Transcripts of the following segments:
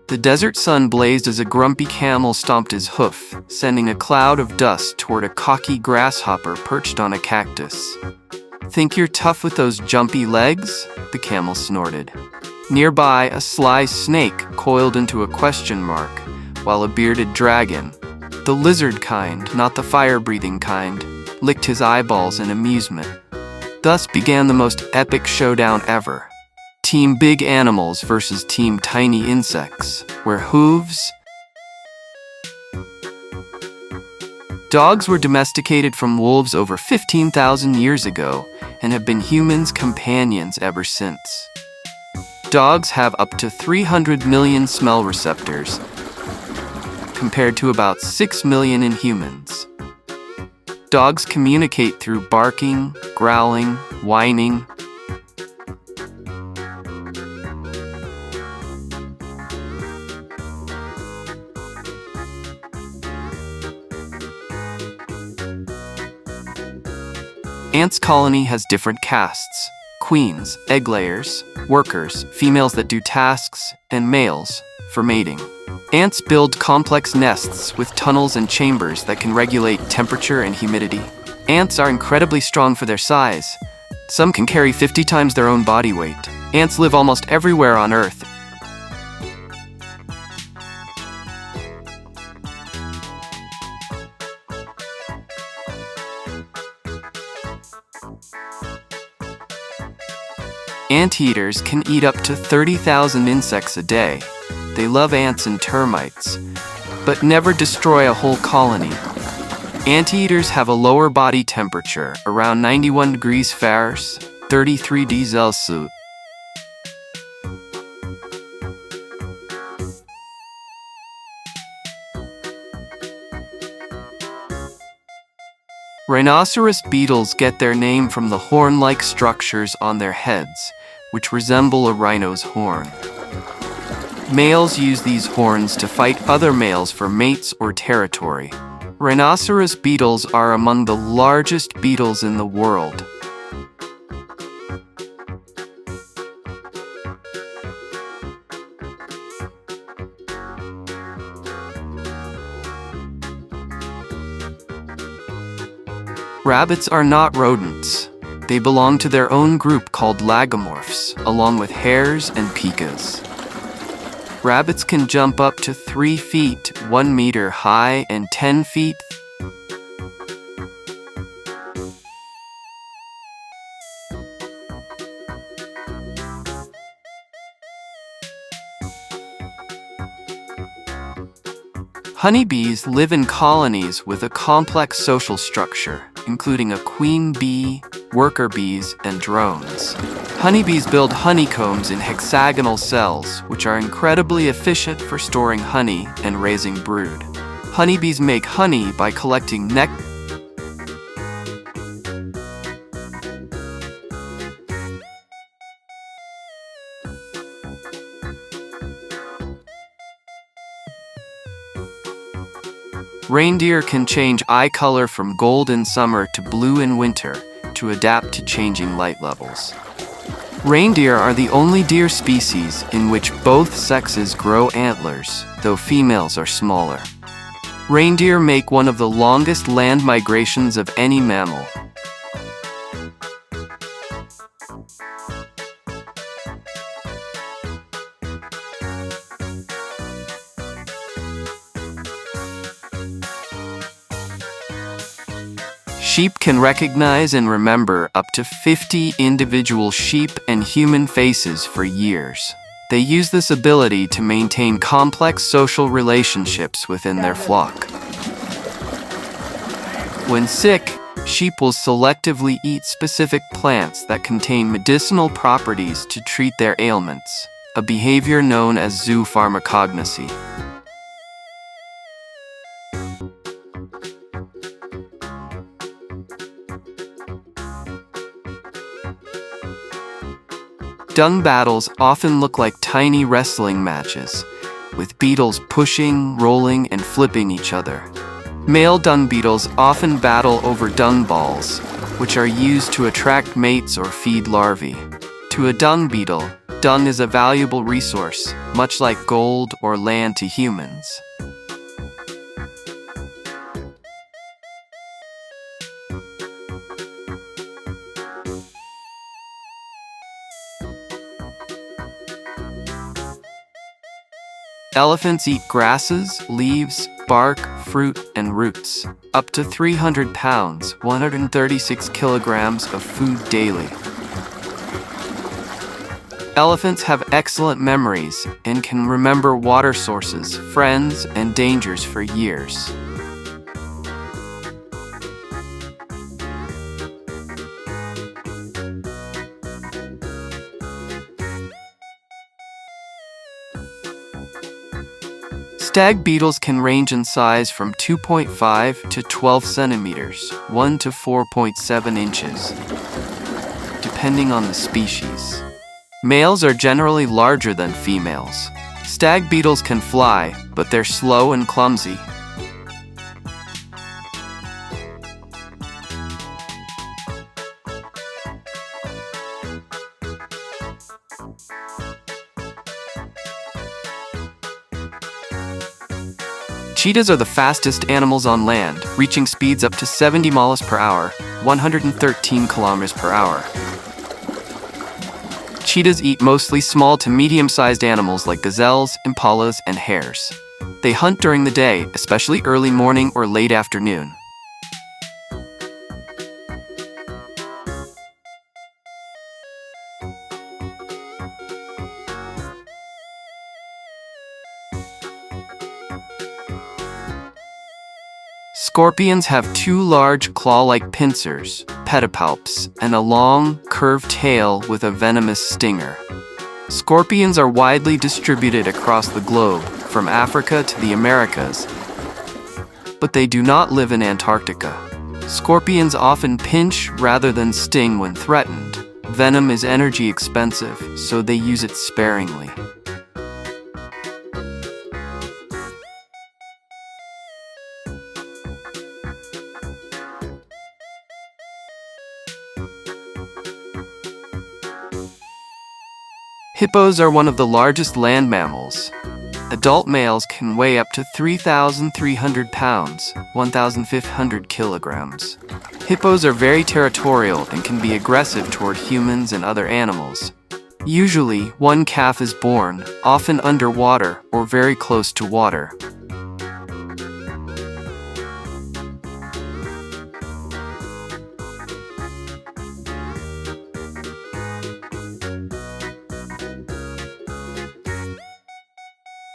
The desert sun blazed as a grumpy camel stomped his hoof, sending a cloud of dust toward a cocky grasshopper perched on a cactus. "Think you're tough with those jumpy legs?" the camel snorted. Nearby, a sly snake coiled into a question mark, while a bearded dragon, the lizard kind, not the fire-breathing kind, licked his eyeballs in amusement. Thus began the most epic showdown ever. Team Big Animals versus Team Tiny Insects, where hooves. Dogs were domesticated from wolves over 15,000 years ago and have been humans' companions ever since. Dogs have up to 300 million smell receptors, compared to about 6 million in humans. Dogs communicate through barking, growling, whining. Ants' colony has different castes: queens, egg layers, workers, females that do tasks, and males for mating. Ants build complex nests with tunnels and chambers that can regulate temperature and humidity. Ants are incredibly strong for their size. Some can carry 50 times their own body weight. Ants live almost everywhere on Earth. Anteaters can eat up to 30,000 insects a day. They love ants and termites, but never destroy a whole colony. Anteaters have a lower body temperature, around 91 degrees Fahrenheit, 33 degrees Celsius. Rhinoceros beetles get their name from the horn-like structures on their heads, which resemble a rhino's horn. Males use these horns to fight other males for mates or territory. Rhinoceros beetles are among the largest beetles in the world. Rabbits are not rodents. They belong to their own group called lagomorphs, along with hares and pikas. Rabbits can jump up to 3 feet, 1 meter high, and 10 feet. Honeybees live in colonies with a complex social structure, including a queen bee, worker bees, and drones. Honeybees build honeycombs in hexagonal cells, which are incredibly efficient for storing honey and raising brood. Honeybees make honey by collecting nectar. Reindeer can change eye color from gold in summer to blue in winter to adapt to changing light levels. Reindeer are the only deer species in which both sexes grow antlers, though females are smaller. Reindeer make one of the longest land migrations of any mammal. Sheep can recognize and remember up to 50 individual sheep and human faces for years. They use this ability to maintain complex social relationships within their flock. When sick, sheep will selectively eat specific plants that contain medicinal properties to treat their ailments, a behavior known as zoopharmacognosy. Dung battles often look like tiny wrestling matches, with beetles pushing, rolling, and flipping each other. Male dung beetles often battle over dung balls, which are used to attract mates or feed larvae. To a dung beetle, Dung is a valuable resource, much like gold or land to humans. Elephants eat grasses, leaves, bark, fruit, and roots. Up to 300 pounds, 136 kilograms of food daily. Elephants have excellent memories and can remember water sources, friends, and dangers for years. Stag beetles can range in size from 2.5 to 12 centimeters, 1 to 4.7 inches, depending on the species. Males are generally larger than females. Stag beetles can fly, but they're slow and clumsy. Cheetahs are the fastest animals on land, reaching speeds up to 70 miles per hour, 113 kilometers per hour. Cheetahs eat mostly small to medium-sized animals like gazelles, impalas, and hares. They hunt during the day, especially early morning or late afternoon. Scorpions have two large claw-like pincers, pedipalps, and a long, curved tail with a venomous stinger. Scorpions are widely distributed across the globe, from Africa to the Americas, but they do not live in Antarctica. Scorpions often pinch rather than sting when threatened. Venom is energy expensive, so they use it sparingly. Hippos are one of the largest land mammals. Adult males can weigh up to 3,300 pounds, 1,500 kilograms. Hippos are very territorial and can be aggressive toward humans and other animals. Usually, one calf is born, often underwater or very close to water.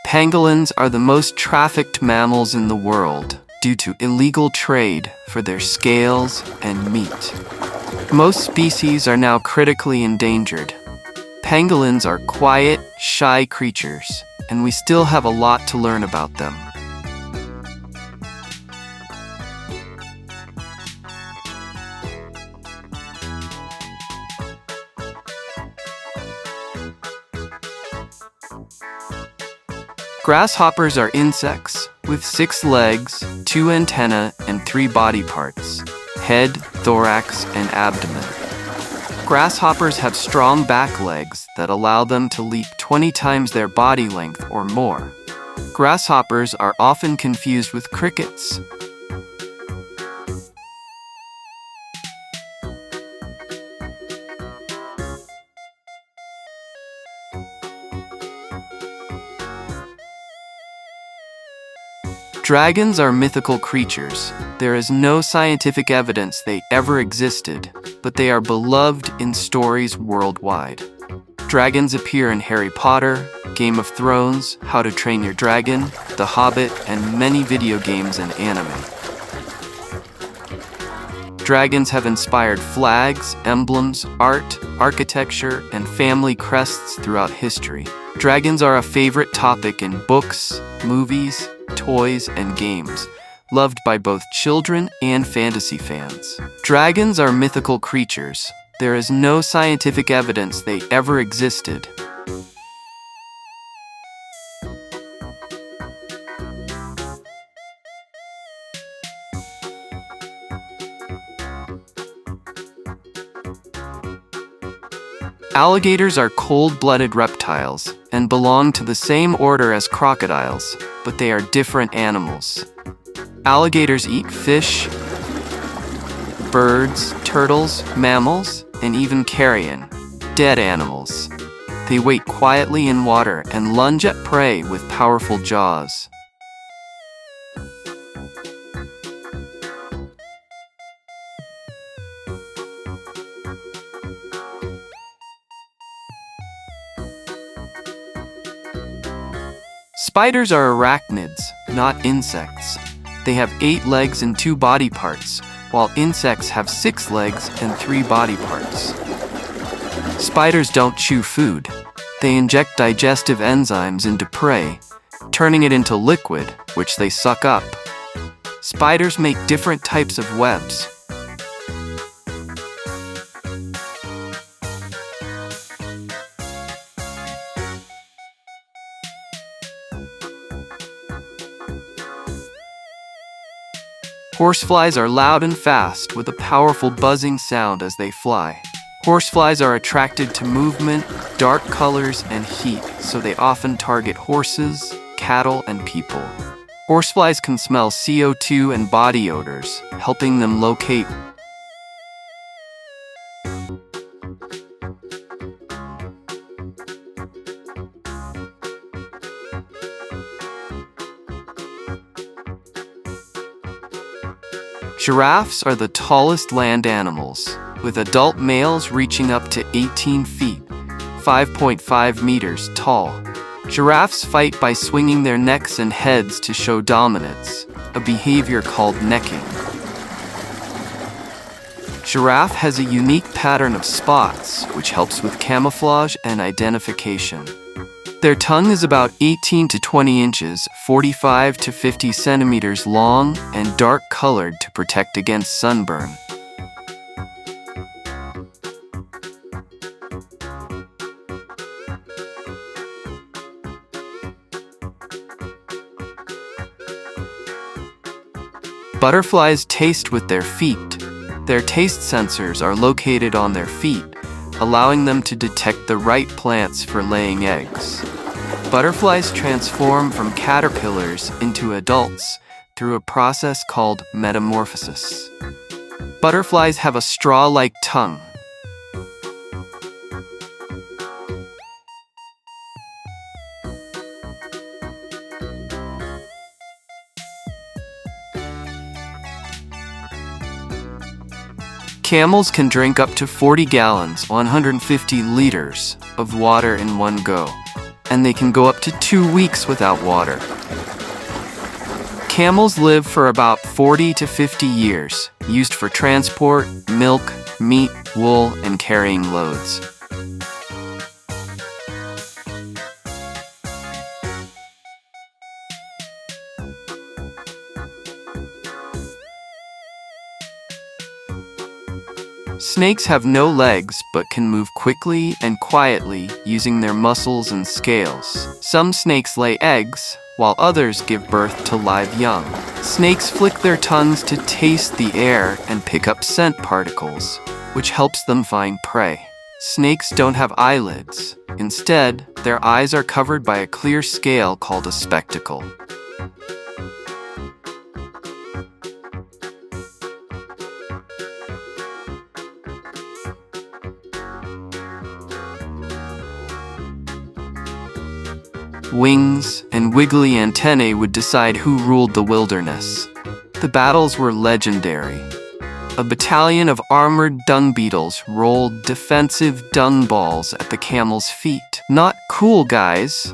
Pangolins are the most trafficked mammals in the world due to illegal trade for their scales and meat. Most species are now critically endangered. Pangolins are quiet, shy creatures, and we still have a lot to learn about them. Grasshoppers are insects with 6 legs, 2 antennae, and 3 body parts: head, thorax, and abdomen. Grasshoppers have strong back legs that allow them to leap 20 times their body length or more. Grasshoppers are often confused with crickets. Dragons are mythical creatures. There is no scientific evidence they ever existed, but they are beloved in stories worldwide. Dragons appear in Harry Potter, Game of Thrones, How to Train Your Dragon, The Hobbit, and many video games and anime. Dragons have inspired flags, emblems, art, architecture, and family crests throughout history. Dragons are a favorite topic in books, movies, toys, and games, loved by both children and fantasy fans. Dragons are mythical creatures. There is no scientific evidence they ever existed. Alligators are cold-blooded reptiles and belong to the same order as crocodiles, but they are different animals. Alligators eat fish, birds, turtles, mammals, and even carrion, dead animals. They wait quietly in water and lunge at prey with powerful jaws. Spiders are arachnids, not insects. They have 8 legs and 2 body parts, while insects have 6 legs and 3 body parts. Spiders don't chew food. They inject digestive enzymes into prey, turning it into liquid, which they suck up. Spiders make different types of webs. Horseflies are loud and fast, with a powerful buzzing sound as they fly. Horseflies are attracted to movement, dark colors, and heat, so they often target horses, cattle, and people. Horseflies can smell CO2 and body odors, helping them locate. Giraffes are the tallest land animals, with adult males reaching up to 18 feet, 5.5 meters tall. Giraffes fight by swinging their necks and heads to show dominance, a behavior called necking. Giraffe has a unique pattern of spots, which helps with camouflage and identification. Their tongue is about 18 to 20 inches, 45 to 50 centimeters long, and dark-colored to protect against sunburn. Butterflies taste with their feet. Their taste sensors are located on their feet, allowing them to detect the right plants for laying eggs. Butterflies transform from caterpillars into adults through a process called metamorphosis. Butterflies have a straw-like tongue. Camels can drink up to 40 gallons, 150 liters, of water in one go, and they can go up to 2 weeks without water. Camels live for about 40 to 50 years, used for transport, milk, meat, wool, and carrying loads. Snakes have no legs but can move quickly and quietly using their muscles and scales. Some snakes lay eggs, while others give birth to live young. Snakes flick their tongues to taste the air and pick up scent particles, which helps them find prey. Snakes don't have eyelids. Instead, their eyes are covered by a clear scale called a spectacle. Wings and wiggly antennae would decide who ruled the wilderness. The battles were legendary. A battalion of armored dung beetles rolled defensive dung balls at the camel's feet. Not cool, guys.